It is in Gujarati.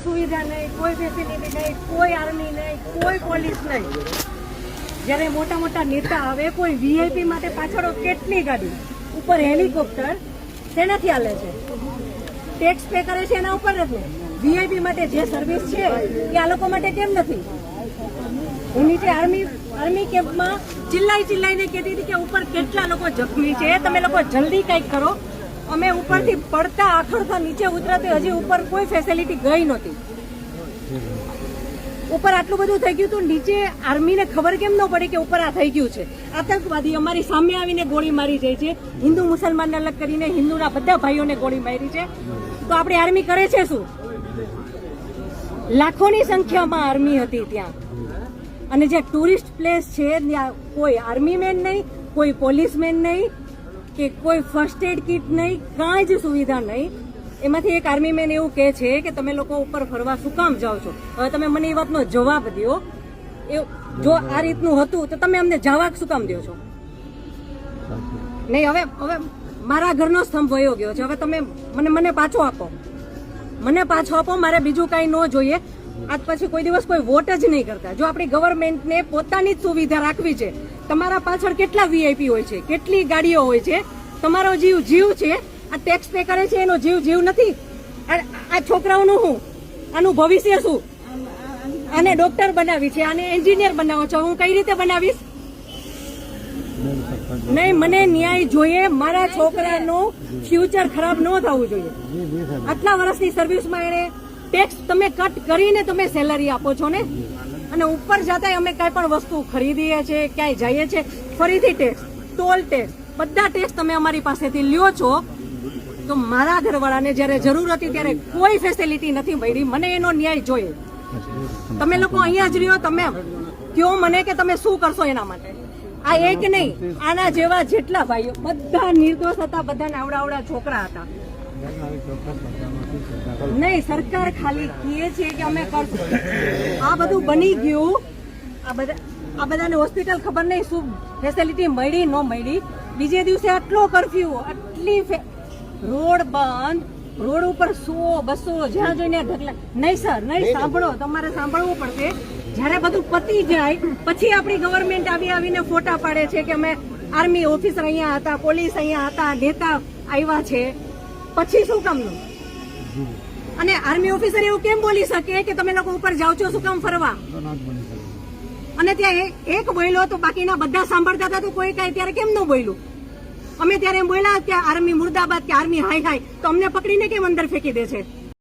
સુવિધા નહીં, કોઈ ફેસિલિટી નહીં, કોઈ આર્મી નહીં, કોઈ પોલીસ નહીં. જ્યારે મોટા મોટા નેતા આવે, કોઈ વીઆઈપી માટે પાછળ કેટલી ગાડી, ઉપર હેલિકોપ્ટર, શેનાથી હાલે છે? ટેક્સ પે કરે છે એના ઉપર જ ને. વીઆઈપી માટે જે સર્વિસ છે એ આ લોકો માટે કેમ નથી? હું નીચે આર્મી કેમ્પમાં ચિલ્લાઈને કહેતી હતી કે ઉપર કેટલા લોકો જખમી છે, તમે લોકો જલ્દી કંઈક કરો. અમે ઉપરથી પડતા આખડતા નીચે ઉતરતા હજી ઉપર કોઈ ફેસિલિટી ગઈ નહોતી. ઉપર આટલું બધું થઈ ગયું હતું, નીચે આર્મીને ખબર કેમ ન પડી કે ઉપર આ થઈ ગયું છે? આતંકવાદી અમારી સામે આવીને ગોળી મારી જાય છે. હિન્દુ મુસલમાનને અલગ કરીને હિન્દુના બધા ભાઈઓને ગોળી મારી છે. તો આપણી આર્મી કરે છે શું? લાખોની સંખ્યામાં આર્મી હતી ત્યાં, અને જે ટુરિસ્ટ પ્લેસ છે ત્યાં કોઈ આર્મી મેન નહીં, કોઈ પોલીસમેન નહીં, કે કોઈ ફર્સ્ટ એડ કિટ નહીં, કાંઈ જ સુવિધા નહીં. એમાંથી એક આર્મી મેન એવું કહે છે કે તમે લોકો ઉપર ફરવા શું કામ જાઓ છો? હવે તમે મને એ વાતનો જવાબ દો. જો આ રીતનું હતું તો તમે અમને જવા શું કામ દો છો? નહીં, હવે મારા ઘરનો સ્તંભ વયો ગયો છે. હવે તમે મને પાછો આપો, મારે બીજું કાંઈ ન જોઈએ. આજ પછી કોઈ દિવસ કોઈ વોટ જ નહીં કરતા. જો આપણી ગવર્મેન્ટને પોતાની જ સુવિધા રાખવી છે, તમારા પાછળ કેટલા વીઆઈપી હોય છે, કેટલી ગાડીઓ હોય છે, તમારો જીવ છે. આ ટેક્સ પે કરે છે એનો જીવ નથી. આ છોકરાઓનું શું? આનું ભવિષ્ય શું? આને ડોક્ટર બનાવી છે, આને એન્જિનિયર બનાવો છો, હું કઈ રીતે બનાવીશ? નહીં, મને ન્યાય જોઈએ. મારા છોકરાનું ફ્યુચર ખરાબ ન થવું જોઈએ. આટલા વર્ષની સર્વિસમાં એને ટેક્સ તમે કટ કરીને તમે સેલરી આપો છો ને, અને ઉપર જતા અમે કઈ પણ વસ્તુ ખરીદીએ છીએ, ક્યાંય જઈએ છીએ, ફરીથી ટેક્સ, ટોલ ટેક્સ, બધા ટેક્સ તમે અમારી પાસેથી લ્યો છો. તો મારા ઘરવાળાને જ્યારે જરૂર હતી ત્યારે કોઈ ફેસિલિટી નથી મળી. મને એનો ન્યાય જોઈએ. તમે લોકો અહીંયા જ રહ્યો, તમે કહો મને કે તમે શું કરશો એના માટે. આ એક નહીં, આના જેવા જેટલા ભાઈઓ બધા નિર્દોષ હતા, બધાને આવડા છોકરા હતા. નહીં, સરકાર ખાલી કહે છે કે અમે કરશું. આ બધું બની ગયું, આ બધાને હોસ્પિટલ ખબર નહીં શું ફેસિલિટી મળી ન મળી. બીજે દિવસે આટલો કરફ્યુ, આટલી રોડ બંધ, રોડ ઉપર 100-200 જ્યાં જોઈને ઢગલા. નહીં સર, નહીં, સાંભળો, તમારે સાંભળવું પડશે. જયારે બધું પતી જાય પછી આપણી ગવર્મેન્ટ આવીને ફોટા પાડે છે કે અમે આર્મી ઓફિસર અહીંયા હતા, પોલીસ અહીંયા હતા, નેતા આવ્યા છે. પછી શું કામનું? અને આર્મી ઓફિસર એવું કેમ બોલી શકે કે તમે લોકો ઉપર જાઓ છો શું કામ ફરવા? અને ત્યાં એક બોલ્યો તો બાકીના બધા સાંભળતા હતા, તો કોઈ કાંઈ ત્યારે કેમ ન બોલ્યું? અમે ત્યારે એમ બોલ્યા કે આર્મી મુર્દાબાદ, કે આર્મી હાય હાય, તો અમને પકડીને કેમ અંદર ફેંકી દે છે?